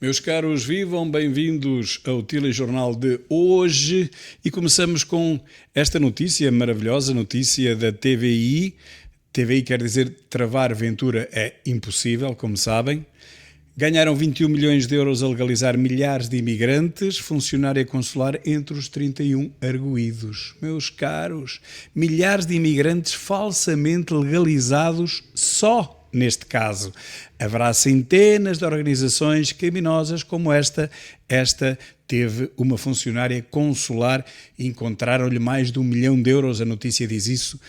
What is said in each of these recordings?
Meus caros, vivam, bem-vindos ao telejornal de hoje e começamos com esta notícia, maravilhosa notícia da TVI. TVI quer dizer travar Ventura é impossível, como sabem. Ganharam 21 milhões de euros a legalizar milhares de imigrantes, funcionária consular entre os 31 arguídos. Meus caros, milhares de imigrantes falsamente legalizados só neste caso. Haverá centenas de organizações criminosas como esta. Esta teve uma funcionária consular e encontraram-lhe mais de 1 milhão de euros, a notícia diz isso,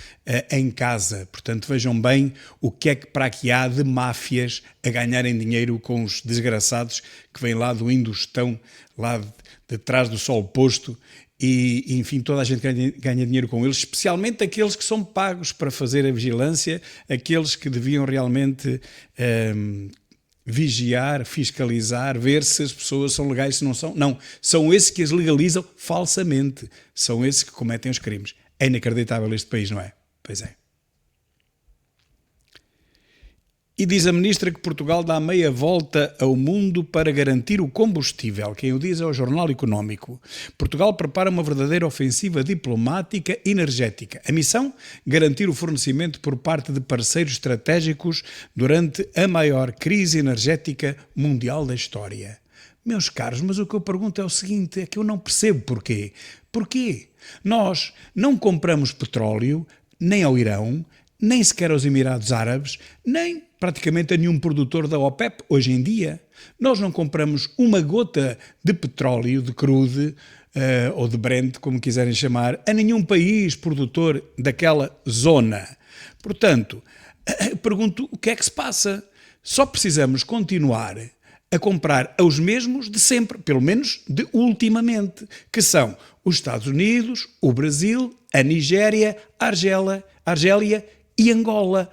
em casa. Portanto, vejam bem o que é que para aqui há de máfias a ganharem dinheiro com os desgraçados que vêm lá do Indostão, lá de trás do sol posto, e enfim, toda a gente ganha dinheiro com eles, especialmente aqueles que são pagos para fazer a vigilância, aqueles que deviam realmente vigiar, fiscalizar, ver se as pessoas são legais, se não são. Não, são esses que as legalizam falsamente, são esses que cometem os crimes. É inacreditável este país, não é? Pois é. E diz a ministra que Portugal dá meia volta ao mundo para garantir o combustível. Quem o diz é o Jornal Económico. Portugal prepara uma verdadeira ofensiva diplomática energética. A missão? Garantir o fornecimento por parte de parceiros estratégicos durante a maior crise energética mundial da história. Meus caros, mas o que eu pergunto é o seguinte, é que eu não percebo porquê. Porquê? Nós não compramos petróleo nem ao Irão, nem sequer aos Emirados Árabes, nem praticamente a nenhum produtor da OPEP hoje em dia. Nós não compramos uma gota de petróleo, de crude, ou de Brent, como quiserem chamar, a nenhum país produtor daquela zona. Portanto, pergunto o que é que se passa? Só precisamos continuar a comprar aos mesmos de sempre, pelo menos de ultimamente, que são os Estados Unidos, o Brasil, a Nigéria, a Argélia e Angola.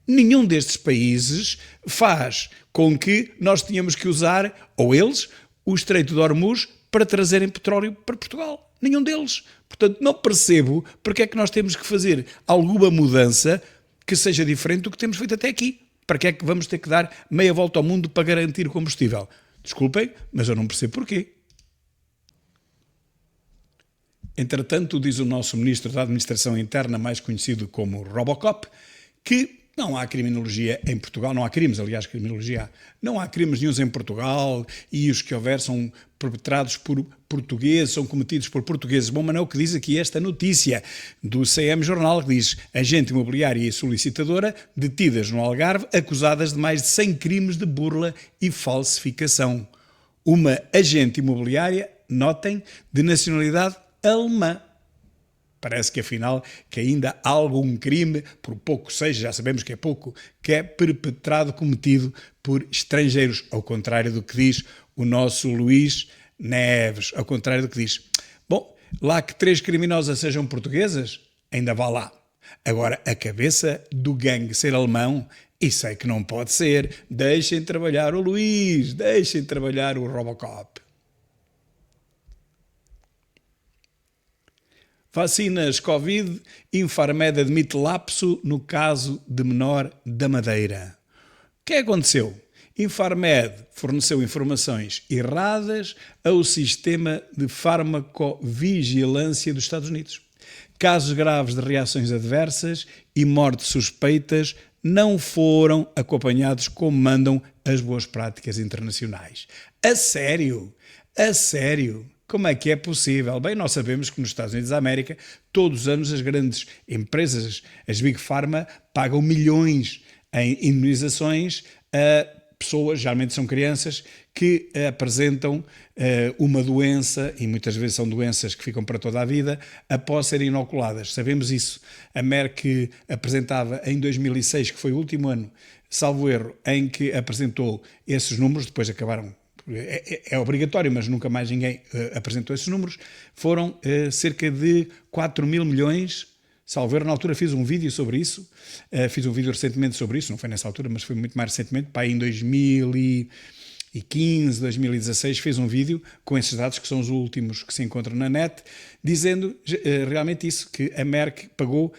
Nenhum destes países faz com que nós tenhamos que usar, ou eles, o Estreito de Hormuz para trazerem petróleo para Portugal. Nenhum deles. Portanto, não percebo porque é que nós temos que fazer alguma mudança que seja diferente do que temos feito até aqui. Para que é que vamos ter que dar meia volta ao mundo para garantir o combustível? Desculpem, mas eu não percebo porquê. Entretanto, diz o nosso Ministro da Administração Interna, mais conhecido como Robocop, que não há criminologia em Portugal, não há crimes, aliás, criminologia há. Não há crimes nenhuns em Portugal e os que houver são perpetrados por portugueses, são cometidos por portugueses. Bom, mas não é o que diz aqui esta notícia do CM Jornal, que diz: agente imobiliária e solicitadora detidas no Algarve, acusadas de mais de 100 crimes de burla e falsificação. Uma agente imobiliária, notem, de nacionalidade alemã. Parece que, afinal, que ainda há algum crime, por pouco seja, já sabemos que é pouco, que é perpetrado, cometido por estrangeiros, ao contrário do que diz o nosso Luís Neves, ao contrário do que diz. Bom, lá que 3 criminosas sejam portuguesas, ainda vá lá. Agora, a cabeça do gangue ser alemão, isso é que não pode ser. Deixem trabalhar o Luís, deixem trabalhar o Robocop. Vacinas Covid, Infarmed admite lapso no caso de menor da Madeira. O que aconteceu? Infarmed forneceu informações erradas ao sistema de farmacovigilância dos Estados Unidos. Casos graves de reações adversas e mortes suspeitas não foram acompanhados como mandam as boas práticas internacionais. A sério? A sério? Como é que é possível? Bem, nós sabemos que nos Estados Unidos da América, todos os anos as grandes empresas, as Big Pharma, pagam milhões em indemnizações a pessoas, geralmente são crianças, que apresentam uma doença, e muitas vezes são doenças que ficam para toda a vida, após serem inoculadas. Sabemos isso. A Merck apresentava em 2006, que foi o último ano, salvo erro, em que apresentou esses números, depois acabaram. É obrigatório, mas nunca mais ninguém apresentou esses números. Foram cerca de 4 mil milhões, salvo erro. Na altura fiz um vídeo sobre isso, fiz um vídeo recentemente sobre isso, não foi nessa altura, mas foi muito mais recentemente, em 2015, 2016, fez um vídeo com esses dados, que são os últimos que se encontram na net, dizendo realmente isso, que a Merck pagou,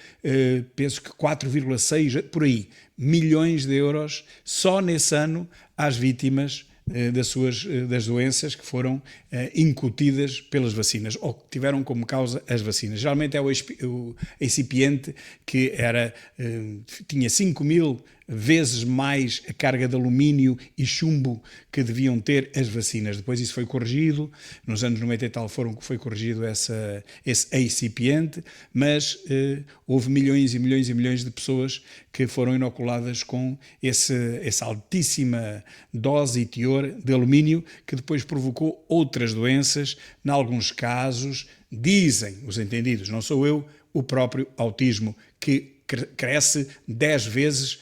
penso que 4,6, por aí, milhões de euros, só nesse ano, às vítimas das doenças que foram incutidas pelas vacinas, ou que tiveram como causa as vacinas. Geralmente é o recipiente que tinha 5.000 vezes mais a carga de alumínio e chumbo que deviam ter as vacinas. Depois isso foi corrigido, nos anos 90 e tal foi corrigido esse recipiente, mas houve milhões e milhões e milhões de pessoas que foram inoculadas com essa altíssima dose e teor de alumínio, que depois provocou outras doenças, em alguns casos, dizem os entendidos, não sou eu, o próprio autismo, que cresce 10 vezes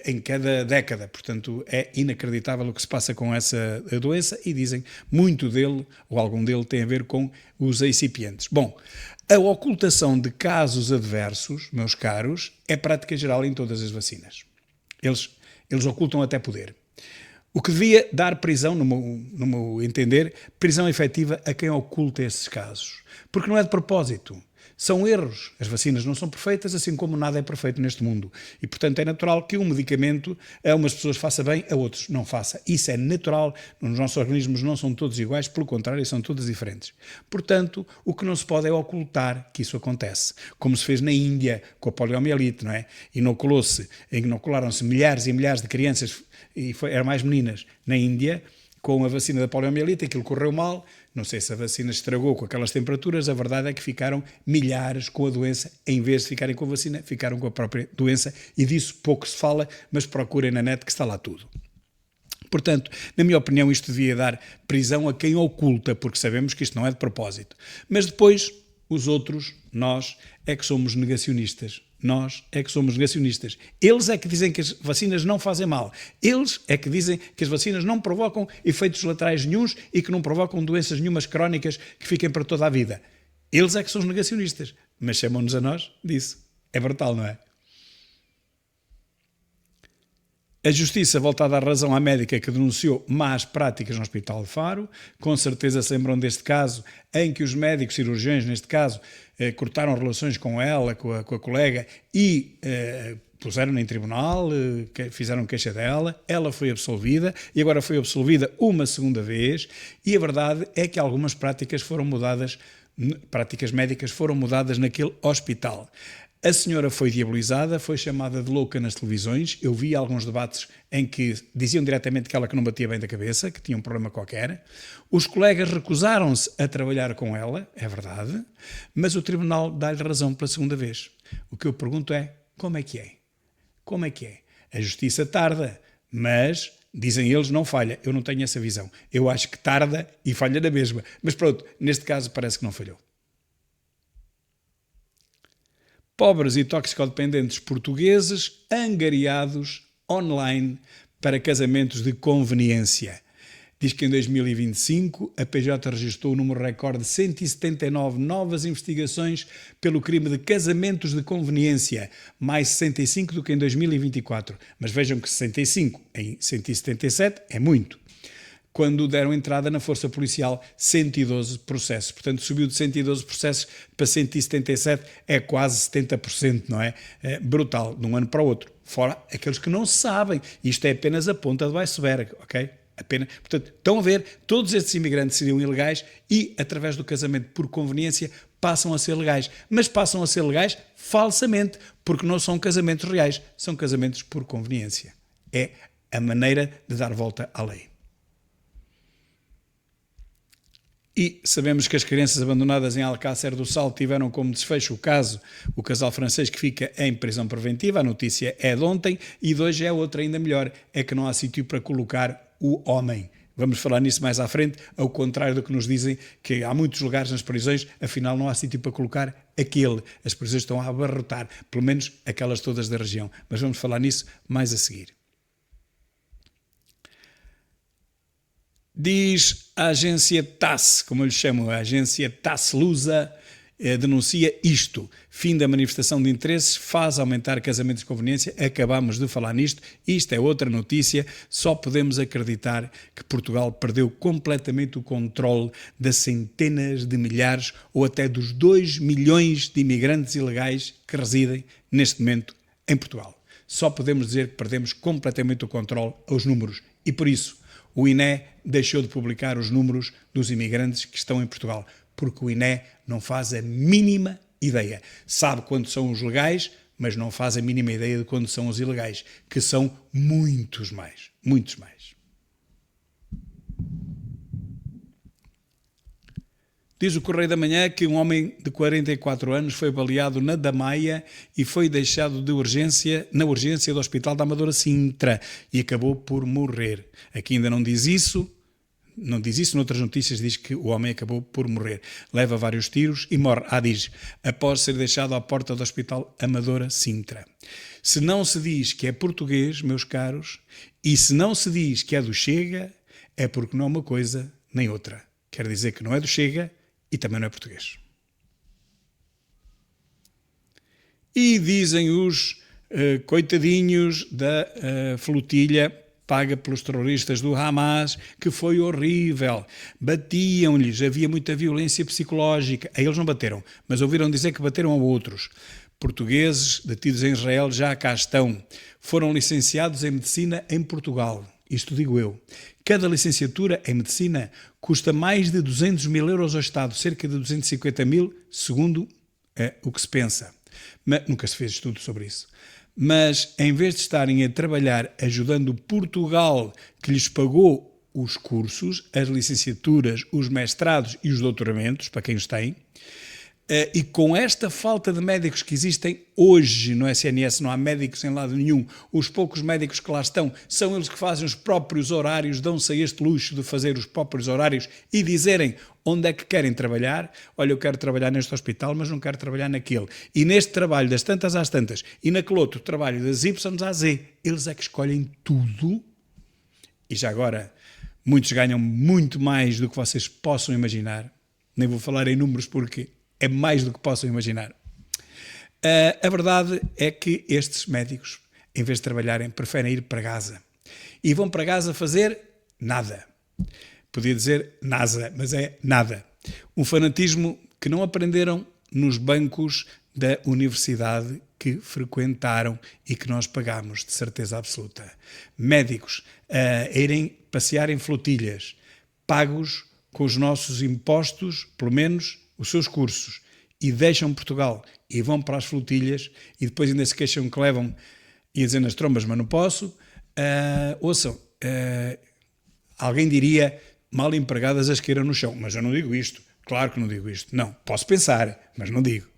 em cada década. Portanto, é inacreditável o que se passa com essa doença e dizem muito dele, ou algum dele, tem a ver com os recipientes. Bom, a ocultação de casos adversos, meus caros, é prática geral em todas as vacinas. Eles ocultam até poder. O que devia dar prisão, no meu entender, prisão efetiva a quem oculta esses casos. Porque não é de propósito. São erros. As vacinas não são perfeitas, assim como nada é perfeito neste mundo. E, portanto, é natural que um medicamento a umas pessoas faça bem, a outros não faça. Isso é natural. Os nossos organismos não são todos iguais, pelo contrário, são todos diferentes. Portanto, o que não se pode é ocultar que isso acontece. Como se fez na Índia com a poliomielite, não é? Inocularam-se milhares e milhares de crianças, e eram mais meninas, na Índia, com a vacina da poliomielite. Aquilo correu mal. Não sei se a vacina estragou com aquelas temperaturas, a verdade é que ficaram milhares com a doença, em vez de ficarem com a vacina, ficaram com a própria doença, e disso pouco se fala, mas procurem na net que está lá tudo. Portanto, na minha opinião, isto devia dar prisão a quem oculta, porque sabemos que isto não é de propósito. Mas depois, os outros, nós, é que somos negacionistas. Nós é que somos negacionistas. Eles é que dizem que as vacinas não fazem mal. Eles é que dizem que as vacinas não provocam efeitos laterais nenhuns e que não provocam doenças nenhumas crónicas que fiquem para toda a vida. Eles é que são os negacionistas. Mas chamam-nos a nós disso. É brutal, não é? A Justiça volta a dar razão à médica que denunciou más práticas no Hospital de Faro. Com certeza se lembram deste caso em que os médicos cirurgiões, neste caso, cortaram relações com ela, com a colega, e puseram-na em tribunal, fizeram queixa dela. Ela foi absolvida e agora foi absolvida uma segunda vez, e a verdade é que algumas práticas médicas foram mudadas naquele hospital. A senhora foi diabolizada, foi chamada de louca nas televisões. Eu vi alguns debates em que diziam diretamente que ela que não batia bem da cabeça, que tinha um problema qualquer. Os colegas recusaram-se a trabalhar com ela, é verdade, mas o tribunal dá-lhe razão pela segunda vez. O que eu pergunto é, como é que é? Como é que é? A justiça tarda, mas, dizem eles, não falha. Eu não tenho essa visão. Eu acho que tarda e falha na mesma. Mas pronto, neste caso parece que não falhou. Pobres e toxicodependentes portugueses angariados online para casamentos de conveniência. Diz que em 2025 a PJ registrou o número recorde de 179 novas investigações pelo crime de casamentos de conveniência, mais 65 do que em 2024. Mas vejam que 65 em 177 é muito. Quando deram entrada na força policial, 112 processos. Portanto, subiu de 112 processos para 177, é quase 70%, não é? É brutal, de um ano para o outro. Fora aqueles que não sabem. Isto é apenas a ponta do iceberg, ok? Portanto, estão a ver, todos estes imigrantes seriam ilegais e, através do casamento por conveniência, passam a ser legais. Mas passam a ser legais falsamente, porque não são casamentos reais, são casamentos por conveniência. É a maneira de dar volta à lei. E sabemos que as crianças abandonadas em Alcácer do Sal tiveram como desfecho o casal francês que fica em prisão preventiva. A notícia é de ontem, e de hoje é outra ainda melhor, é que não há sítio para colocar o homem. Vamos falar nisso mais à frente, ao contrário do que nos dizem, que há muitos lugares nas prisões, afinal não há sítio para colocar aquele. As prisões estão a abarrotar, pelo menos aquelas todas da região. Mas vamos falar nisso mais a seguir. Diz a agência TASS, como eu lhe chamo, a agência TASS Lusa, denuncia isto. Fim da manifestação de interesses faz aumentar casamentos de conveniência. Acabamos de falar nisto. Isto é outra notícia. Só podemos acreditar que Portugal perdeu completamente o controle das centenas de milhares ou até dos 2 milhões de imigrantes ilegais que residem neste momento em Portugal. Só podemos dizer que perdemos completamente o controle aos números. E por isso, o INE deixou de publicar os números dos imigrantes que estão em Portugal, porque o INE não faz a mínima ideia. Sabe quando são os legais, mas não faz a mínima ideia de quando são os ilegais, que são muitos mais, muitos mais. Diz o Correio da Manhã que um homem de 44 anos foi baleado na Damaia e foi deixado na urgência do Hospital da Amadora Sintra e acabou por morrer. Aqui ainda não diz isso, noutras notícias diz que o homem acabou por morrer. Leva vários tiros e morre, diz, após ser deixado à porta do Hospital Amadora Sintra. Se não se diz que é português, meus caros, e se não se diz que é do Chega, é porque não é uma coisa nem outra. Quer dizer que não é do Chega e também não é português. E dizem os coitadinhos da flotilha paga pelos terroristas do Hamas que foi horrível. Batiam-lhes, havia muita violência psicológica. A eles não bateram, mas ouviram dizer que bateram a outros. Portugueses detidos em Israel já cá estão. Foram licenciados em medicina em Portugal. Isto digo eu. Cada licenciatura em medicina custa mais de 200 mil euros ao Estado, cerca de 250 mil, segundo o que se pensa. Mas, nunca se fez estudo sobre isso. Mas, em vez de estarem a trabalhar ajudando Portugal, que lhes pagou os cursos, as licenciaturas, os mestrados e os doutoramentos, para quem os tem, e com esta falta de médicos que existem hoje no SNS, não há médicos em lado nenhum, os poucos médicos que lá estão, são eles que fazem os próprios horários, dão-se a este luxo de fazer os próprios horários e dizerem onde é que querem trabalhar. Olha, eu quero trabalhar neste hospital, mas não quero trabalhar naquele. E neste trabalho, das tantas às tantas, e naquele outro trabalho, das Y às Z, eles é que escolhem tudo. E já agora, muitos ganham muito mais do que vocês possam imaginar. Nem vou falar em números porque é mais do que possam imaginar. A verdade é que estes médicos, em vez de trabalharem, preferem ir para Gaza. E vão para Gaza fazer nada. Podia dizer NASA, mas é nada. Um fanatismo que não aprenderam nos bancos da universidade que frequentaram e que nós pagamos, de certeza absoluta. Médicos a irem passear em flotilhas, pagos com os nossos impostos, pelo menos os seus cursos, e deixam Portugal e vão para as flotilhas e depois ainda se queixam que levam, ia dizer nas trombas, mas não posso. Ouçam, alguém diria mal empregadas as queiram no chão, mas eu não digo isto, claro que não digo isto, não, posso pensar, mas não digo.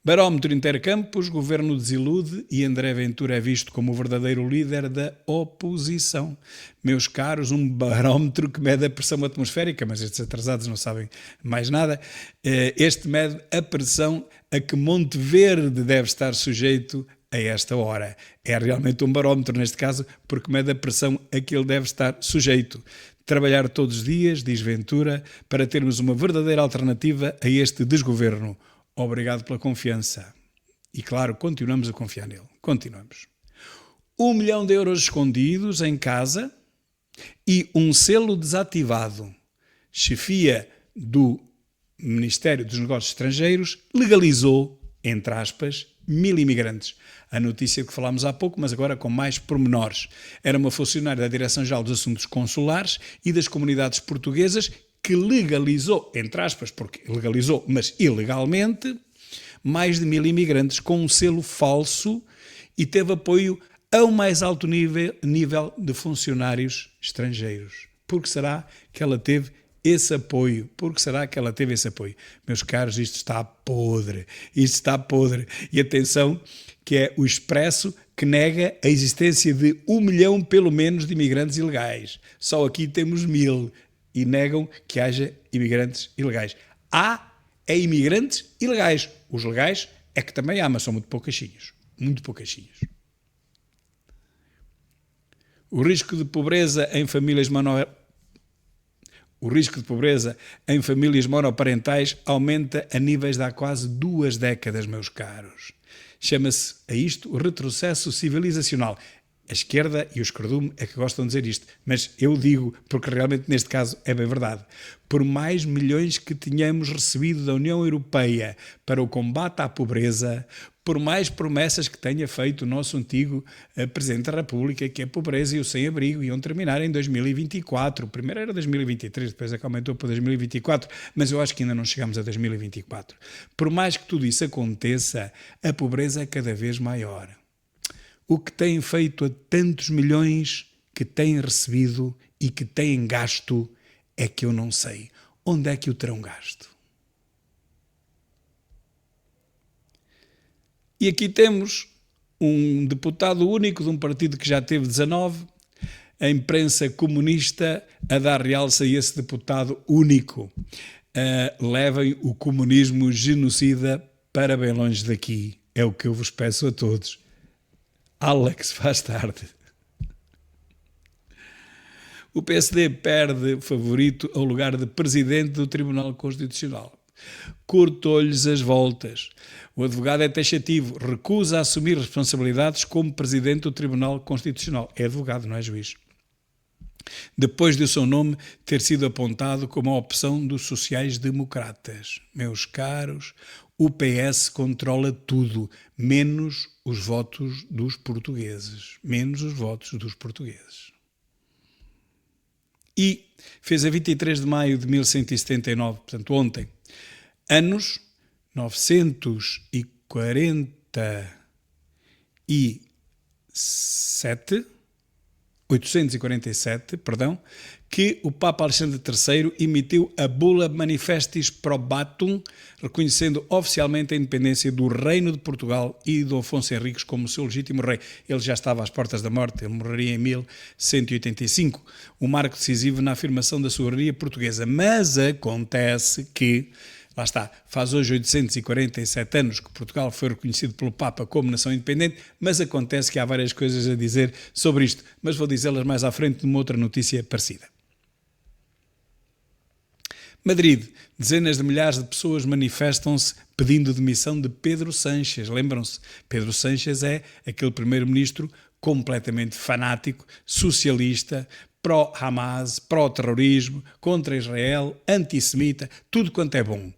Barómetro Intercampos, governo desilude e André Ventura é visto como o verdadeiro líder da oposição. Meus caros, um barómetro que mede a pressão atmosférica, mas estes atrasados não sabem mais nada. Este mede a pressão a que Monte Verde deve estar sujeito a esta hora. É realmente um barómetro neste caso, porque mede a pressão a que ele deve estar sujeito. Trabalhar todos os dias, diz Ventura, para termos uma verdadeira alternativa a este desgoverno. Obrigado pela confiança. E claro, continuamos a confiar nele. Continuamos. 1 milhão de euros escondidos em casa e um selo desativado. Chefia do Ministério dos Negócios Estrangeiros legalizou, entre aspas, 1000 imigrantes. A notícia que falámos há pouco, mas agora com mais pormenores. Era uma funcionária da Direção-Geral dos Assuntos Consulares e das Comunidades Portuguesas que legalizou, entre aspas, porque legalizou, mas ilegalmente, mais de 1000 imigrantes com um selo falso e teve apoio ao mais alto nível de funcionários estrangeiros. Por que será que ela teve esse apoio? Por que será que ela teve esse apoio? Meus caros, isto está podre. Isto está podre. E atenção, que é o Expresso que nega a existência de 1 milhão, pelo menos, de imigrantes ilegais. Só aqui temos 1000. E negam que haja imigrantes ilegais. Há imigrantes ilegais. Os legais é que também há, mas são muito poucachinhos. Muito poucachinhos. O risco de pobreza em famílias monoparentais aumenta a níveis de há quase 2 décadas, meus caros. Chama-se a isto o retrocesso civilizacional. A esquerda e o esquerdume é que gostam de dizer isto, mas eu digo, porque realmente neste caso é bem verdade. Por mais milhões que tenhamos recebido da União Europeia para o combate à pobreza, por mais promessas que tenha feito o nosso antigo Presidente da República, que a pobreza e o sem-abrigo iam terminar em 2024. O primeiro era 2023, depois é que aumentou para 2024, mas eu acho que ainda não chegamos a 2024. Por mais que tudo isso aconteça, a pobreza é cada vez maior. O que têm feito a tantos milhões que têm recebido e que têm gasto é que eu não sei. Onde é que o terão gasto? E aqui temos um deputado único de um partido que já teve 19, a imprensa comunista a dar realce a esse deputado único. Levem o comunismo genocida para bem longe daqui. É o que eu vos peço a todos. Alex, faz tarde. O PSD perde favorito ao lugar de presidente do Tribunal Constitucional. Cortou-lhes as voltas. O advogado é taxativo, recusa assumir responsabilidades como presidente do Tribunal Constitucional. É advogado, não é juiz. Depois de o seu nome ter sido apontado como a opção dos sociais-democratas. Meus caros, o PS controla tudo, menos os votos dos portugueses. Menos os votos dos portugueses. E fez a 23 de maio de 1179, portanto ontem, anos 847, que o Papa Alexandre III emitiu a Bula Manifestis Probatum, reconhecendo oficialmente a independência do Reino de Portugal e do Afonso Henriques como seu legítimo rei. Ele já estava às portas da morte, ele morreria em 1185, um marco decisivo na afirmação da soberania portuguesa. Mas acontece que, lá está, faz hoje 847 anos que Portugal foi reconhecido pelo Papa como nação independente, mas acontece que há várias coisas a dizer sobre isto, mas vou dizê-las mais à frente numa outra notícia parecida. Madrid, dezenas de milhares de pessoas manifestam-se pedindo demissão de Pedro Sánchez. Lembram-se? Pedro Sánchez é aquele primeiro-ministro completamente fanático, socialista, pró-Hamas, pró-terrorismo, contra Israel, antissemita, tudo quanto é bom.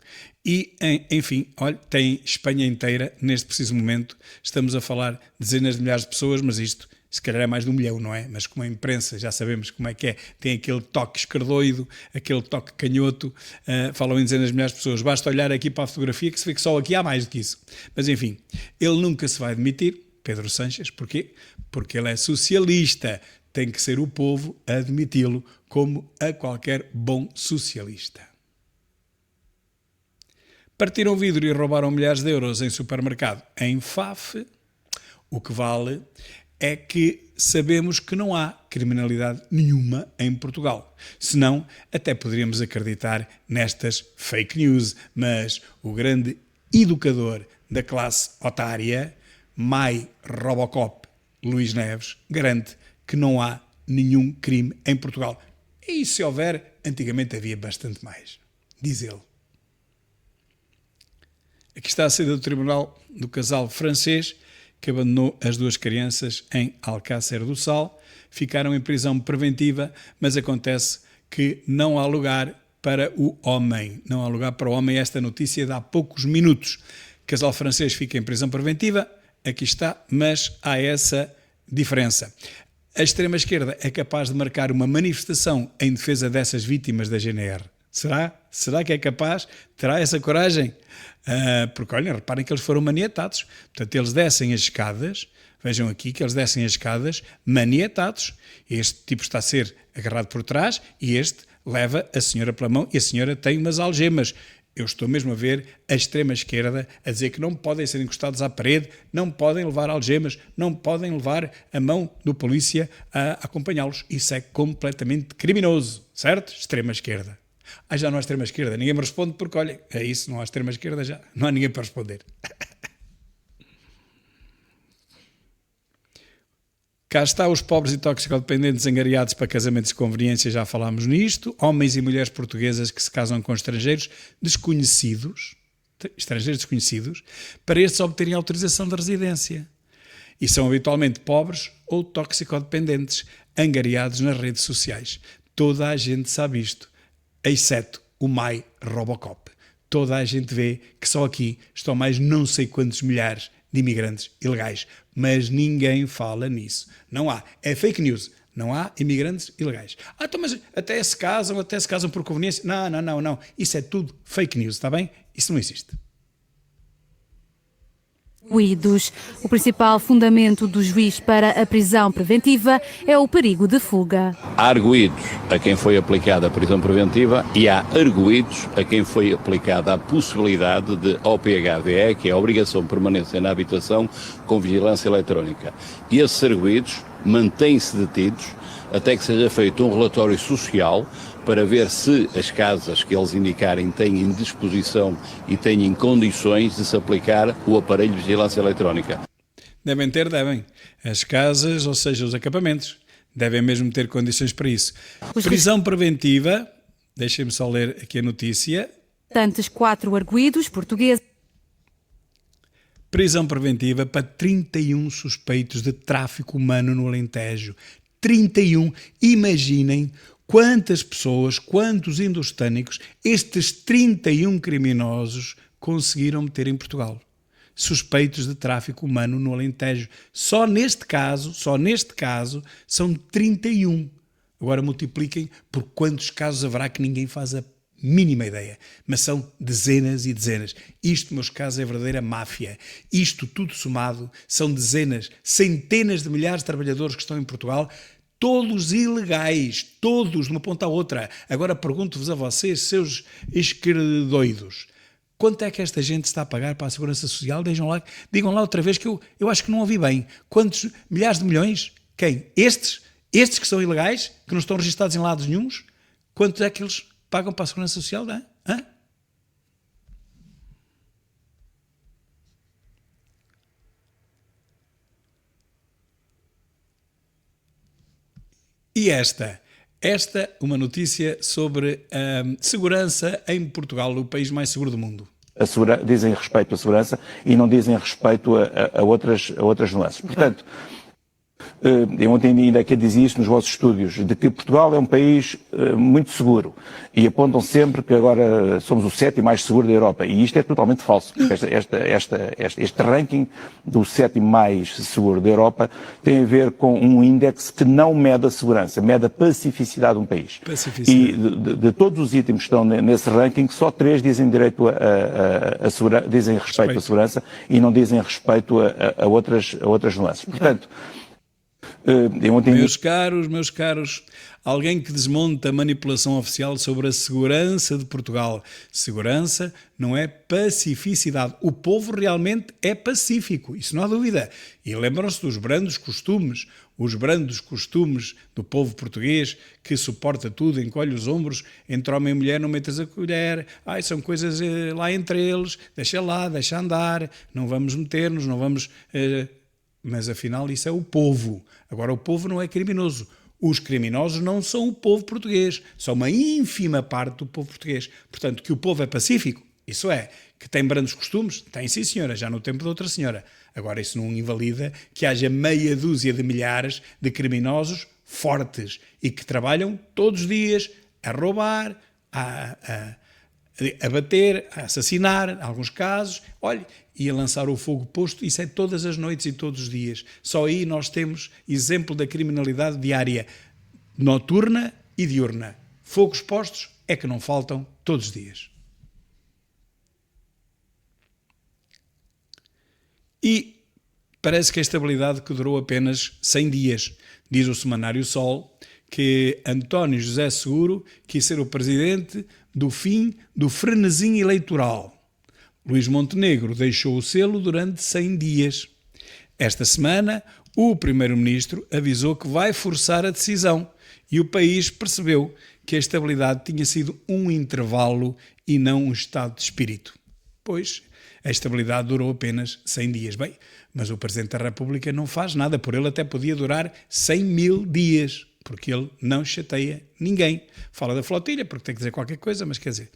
E, enfim, olha, tem Espanha inteira, neste preciso momento, estamos a falar de dezenas de milhares de pessoas, mas isto se calhar é mais de 1 milhão, não é? Mas como a imprensa já sabemos como é que é, tem aquele toque esquerdoido, aquele toque canhoto, falam em dezenas de milhares de pessoas. Basta olhar aqui para a fotografia que se vê que só aqui há mais do que isso. Mas enfim, ele nunca se vai demitir, Pedro Sánchez, porquê? Porque ele é socialista, tem que ser o povo a admiti-lo como a qualquer bom socialista. Partiram vidro e roubaram milhares de euros em supermercado em Faf. O que vale é que sabemos que não há criminalidade nenhuma em Portugal. Senão, até poderíamos acreditar nestas fake news. Mas o grande educador da classe otária, Mai Robocop, Luís Neves, garante que não há nenhum crime em Portugal. E se houver, antigamente havia bastante mais, diz ele. Aqui está a saída do tribunal do casal francês que abandonou as 2 crianças em Alcácer do Sal. Ficaram em prisão preventiva, mas acontece que não há lugar para o homem. Não há lugar para o homem. Esta notícia de há poucos minutos. Casal francês fica em prisão preventiva, aqui está, mas há essa diferença. A extrema-esquerda é capaz de marcar uma manifestação em defesa dessas vítimas da GNR. Será? Será que é capaz? Terá essa coragem? Porque, olhem, reparem que eles foram maniatados. Portanto, eles descem as escadas, vejam aqui que eles descem as escadas maniatados. Este tipo está a ser agarrado por trás e este leva a senhora pela mão e a senhora tem umas algemas. Eu estou mesmo a ver a extrema-esquerda a dizer que não podem ser encostados à parede, não podem levar algemas, não podem levar a mão do polícia a acompanhá-los. Isso é completamente criminoso, certo? Extrema-esquerda. Já não há extrema-esquerda. Ninguém me responde porque, olha, é isso, não há extrema-esquerda já. Não há ninguém para responder. Cá está os pobres e toxicodependentes angariados para casamentos de conveniência, já falámos nisto. Homens e mulheres portuguesas que se casam com estrangeiros desconhecidos, para estes obterem autorização de residência. E são habitualmente pobres ou toxicodependentes, angariados nas redes sociais. Toda a gente sabe isto, exceto o My Robocop. Toda a gente vê que só aqui estão mais não sei quantos milhares de imigrantes ilegais, mas ninguém fala nisso. Não há. É fake news. Não há imigrantes ilegais. Então, mas até se casam por conveniência. Não. Isso é tudo fake news, está bem? Isso não existe. O principal fundamento do juiz para a prisão preventiva é o perigo de fuga. Há arguidos a quem foi aplicada a prisão preventiva e há arguidos a quem foi aplicada a possibilidade de OPHVE, que é a obrigação de permanência na habitação com vigilância eletrónica. E esses arguidos mantêm-se detidos até que seja feito um relatório social para ver se as casas que eles indicarem têm em disposição e têm em condições de se aplicar o aparelho de vigilância eletrónica. Devem. As casas, ou seja, os acampamentos, devem mesmo ter condições para isso. Prisão preventiva, deixem-me só ler aqui a notícia. Tantos 4 arguidos portugueses. Prisão preventiva para 31 suspeitos de tráfico humano no Alentejo. 31. Imaginem quantas pessoas, quantos indostânicos estes 31 criminosos conseguiram meter em Portugal. Suspeitos de tráfico humano no Alentejo. Só neste caso, são 31. Agora multipliquem por quantos casos haverá que ninguém faz a mínima ideia. Mas são dezenas e dezenas. Isto, meus casos, é verdadeira máfia. Isto tudo somado são dezenas, centenas de milhares de trabalhadores que estão em Portugal, todos ilegais, todos, de uma ponta à outra. Agora pergunto-vos a vocês, seus esquerdoidos, quanto é que esta gente está a pagar para a Segurança Social? Digam lá outra vez que eu acho que não ouvi bem. Quantos milhares de milhões? Quem? Estes que são ilegais, que não estão registados em lados nenhuns? Quanto é que eles pagam para a Segurança Social? Hã? E esta, uma notícia sobre segurança em Portugal, o país mais seguro do mundo. Dizem respeito à segurança e não dizem respeito a outras nuances. Portanto, eu ontem ainda que dizia isto nos vossos estúdios, de que Portugal é um país muito seguro e apontam sempre que agora somos o 7º mais seguro da Europa, e isto é totalmente falso, porque este ranking do 7º mais seguro da Europa tem a ver com um índice que não mede a segurança, mede a pacificidade de um país. E de todos os itens que estão nesse ranking, só 3 dizem direito dizem respeito à segurança e não dizem respeito a outras nuances. Portanto, Meus caros, alguém que desmonta a manipulação oficial sobre a segurança de Portugal. Segurança não é pacificidade. O povo realmente é pacífico, isso não há dúvida. E lembram-se dos brandos costumes, os brandos costumes do povo português, que suporta tudo, encolhe os ombros, entre homem e mulher não metas a colher, são coisas lá entre eles, deixa andar, não vamos meter-nos, não vamos... Mas afinal isso é o povo. Agora o povo não é criminoso. Os criminosos não são o povo português. São uma ínfima parte do povo português. Portanto, que o povo é pacífico, isso é. Que tem brandos costumes? Tem, sim senhora, já no tempo de outra senhora. Agora isso não invalida que haja meia dúzia de milhares de criminosos fortes e que trabalham todos os dias a roubar, a bater, a assassinar, em alguns casos, e a lançar o fogo posto. Isso é todas as noites e todos os dias. Só aí nós temos exemplo da criminalidade diária, noturna e diurna. Fogos postos é que não faltam todos os dias. E parece que a estabilidade que durou apenas 100 dias. Diz o semanário Sol que António José Seguro quis ser o presidente do fim do frenesim eleitoral. Luís Montenegro deixou o selo durante 100 dias. Esta semana, o primeiro-ministro avisou que vai forçar a decisão e o país percebeu que a estabilidade tinha sido um intervalo e não um estado de espírito. Pois, a estabilidade durou apenas 100 dias. Bem, mas o Presidente da República não faz nada. Por ele até podia durar 100.000 dias, porque ele não chateia ninguém. Fala da flotilha, porque tem que dizer qualquer coisa, mas quer dizer,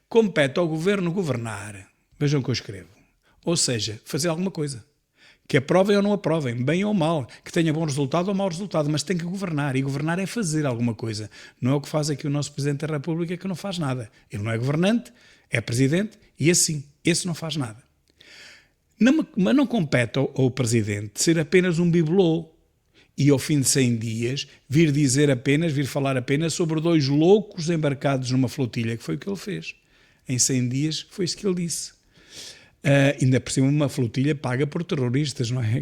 compete ao governo governar. Vejam o que eu escrevo. Ou seja, fazer alguma coisa. que aprovem ou não aprovem, bem ou mal, que tenha bom resultado ou mau resultado, mas tem que governar, e governar é fazer alguma coisa. Não é o que faz aqui o nosso Presidente da República, que não faz nada. Ele não é governante, é Presidente, e assim, esse não faz nada. Mas não compete ao Presidente ser apenas um bibelô e ao fim de 100 dias vir falar apenas sobre 2 loucos embarcados numa flotilha, que foi o que ele fez. Em 100 dias foi isso que ele disse. Ainda por cima uma flotilha paga por terroristas, não é?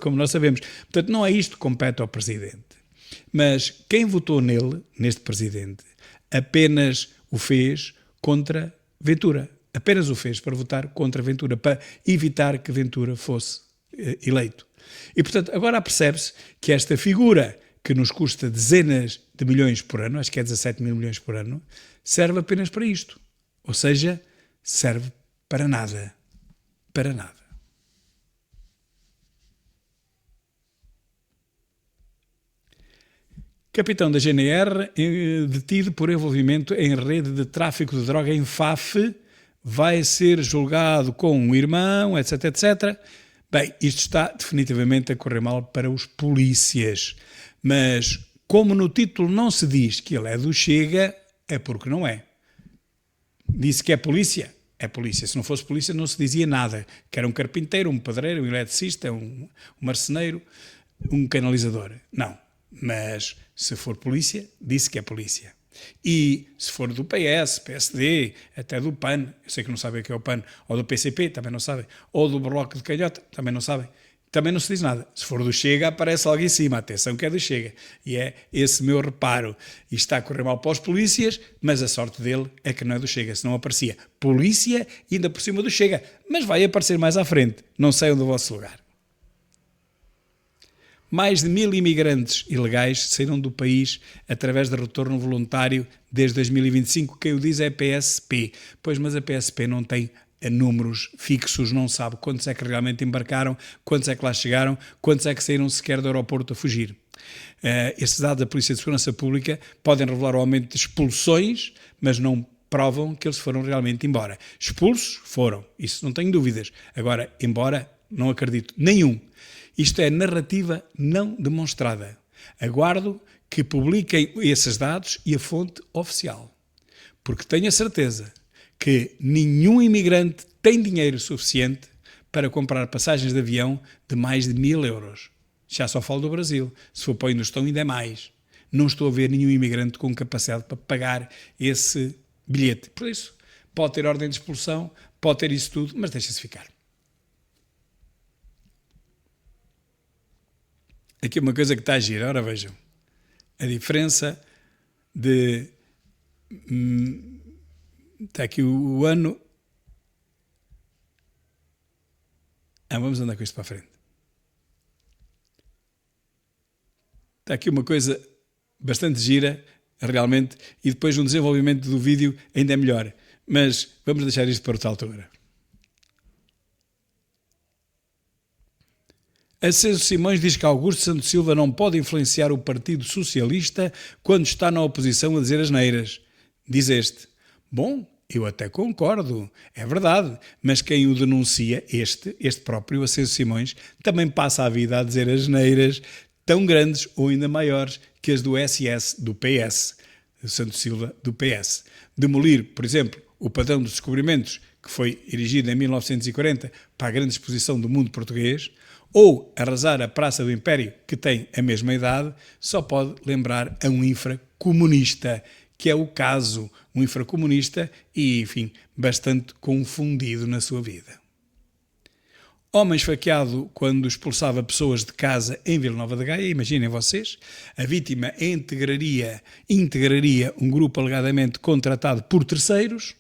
Como nós sabemos. Portanto, não é isto que compete ao Presidente. Mas quem votou neste Presidente, apenas o fez contra Ventura. Apenas o fez para votar contra Ventura, para evitar que Ventura fosse eleito. E, portanto, agora percebe-se que esta figura, que nos custa dezenas de milhões por ano, acho que é 17 mil milhões por ano, serve apenas para isto. Ou seja, serve para nada. Para nada. Capitão da GNR, detido por envolvimento em rede de tráfico de droga em Faf, vai ser julgado com um irmão, etc, etc. Bem, isto está definitivamente a correr mal para os polícias. Mas, como no título não se diz que ele é do Chega, é porque não é. Disse que é polícia? É polícia. Se não fosse polícia não se dizia nada. Que era um carpinteiro, um pedreiro, um eletricista, um marceneiro, um canalizador. Não. Mas, se for polícia, disse que é polícia. E se for do PS, PSD, até do PAN, eu sei que não sabem o que é o PAN, ou do PCP, também não sabem, ou do Bloco de Calhota, também não sabem, também não se diz nada. Se for do Chega, aparece logo em cima, atenção que é do Chega. E é esse meu reparo. E está a correr mal para os polícias, mas a sorte dele é que não é do Chega, senão aparecia polícia e ainda por cima do Chega. Mas vai aparecer mais à frente, não saiam do vosso lugar. Mais de 1000 imigrantes ilegais saíram do país através de retorno voluntário desde 2025. Quem o diz é a PSP. Pois, mas a PSP não tem números fixos, não sabe quantos é que realmente embarcaram, quantos é que lá chegaram, quantos é que saíram sequer do aeroporto a fugir. Estes dados da Polícia de Segurança Pública podem revelar o aumento de expulsões, mas não provam que eles foram realmente embora. Expulsos foram, isso não tenho dúvidas. Agora, embora, não acredito, nenhum. Isto é narrativa não demonstrada. Aguardo que publiquem esses dados e a fonte oficial. Porque tenho a certeza que nenhum imigrante tem dinheiro suficiente para comprar passagens de avião de mais de 1000 euros. Já só falo do Brasil. Se for para o Indostão ainda é mais. Não estou a ver nenhum imigrante com capacidade para pagar esse bilhete. Por isso, pode ter ordem de expulsão, pode ter isso tudo, mas deixa-se ficar. Aqui uma coisa que está a girar, ora vejam, a diferença de, está aqui o ano, vamos andar com isto para a frente, está aqui uma coisa bastante gira, realmente, e depois um desenvolvimento do vídeo ainda é melhor, mas vamos deixar isto para outra altura. Aceso Simões diz que Augusto Santos Silva não pode influenciar o Partido Socialista quando está na oposição a dizer asneiras. Diz este. Bom, eu até concordo, é verdade, mas quem o denuncia, este próprio Aceso Simões, também passa a vida a dizer asneiras tão grandes ou ainda maiores que as do SS, do PS, Santos Silva, do PS. Demolir, por exemplo, o padrão dos descobrimentos, que foi erigido em 1940 para a grande exposição do mundo português, ou arrasar a Praça do Império, que tem a mesma idade, só pode lembrar a um infracomunista, que é o caso, um infracomunista e, enfim, bastante confundido na sua vida. Homem esfaqueado quando expulsava pessoas de casa em Vila Nova de Gaia, imaginem vocês, a vítima integraria um grupo alegadamente contratado por terceiros,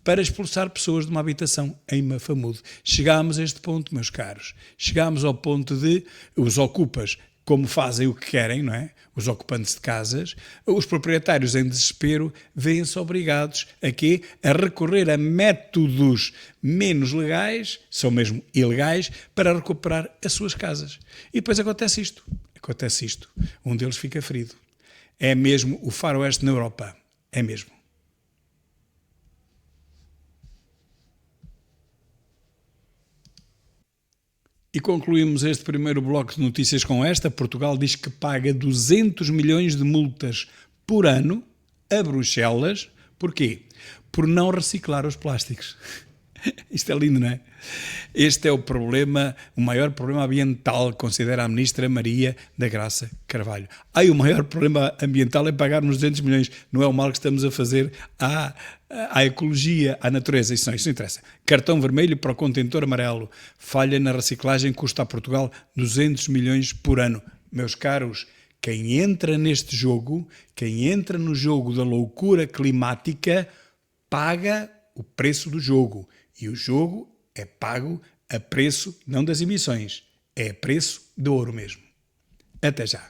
para expulsar pessoas de uma habitação em Mafamude. Chegámos a este ponto, meus caros. Chegámos ao ponto de os ocupas, como fazem o que querem, não é? Os ocupantes de casas, os proprietários em desespero veem-se obrigados a quê? A recorrer a métodos menos legais, são mesmo ilegais, para recuperar as suas casas. E depois acontece isto. Um deles fica ferido. É mesmo o faroeste na Europa. É mesmo. E concluímos este primeiro bloco de notícias com esta. Portugal diz que paga 200 milhões de multas por ano a Bruxelas. Porquê? Por não reciclar os plásticos. Isto é lindo, não é? Este é o problema, o maior problema ambiental, considera a ministra Maria da Graça Carvalho. O maior problema ambiental é pagarmos 200 milhões. Não é o mal que estamos a fazer à ecologia, à natureza. Isso não interessa. Cartão vermelho para o contentor amarelo. Falha na reciclagem custa a Portugal 200 milhões por ano. Meus caros, quem entra neste jogo, quem entra no jogo da loucura climática, paga o preço do jogo. E o jogo é pago a preço não das emissões, é a preço de ouro mesmo. Até já.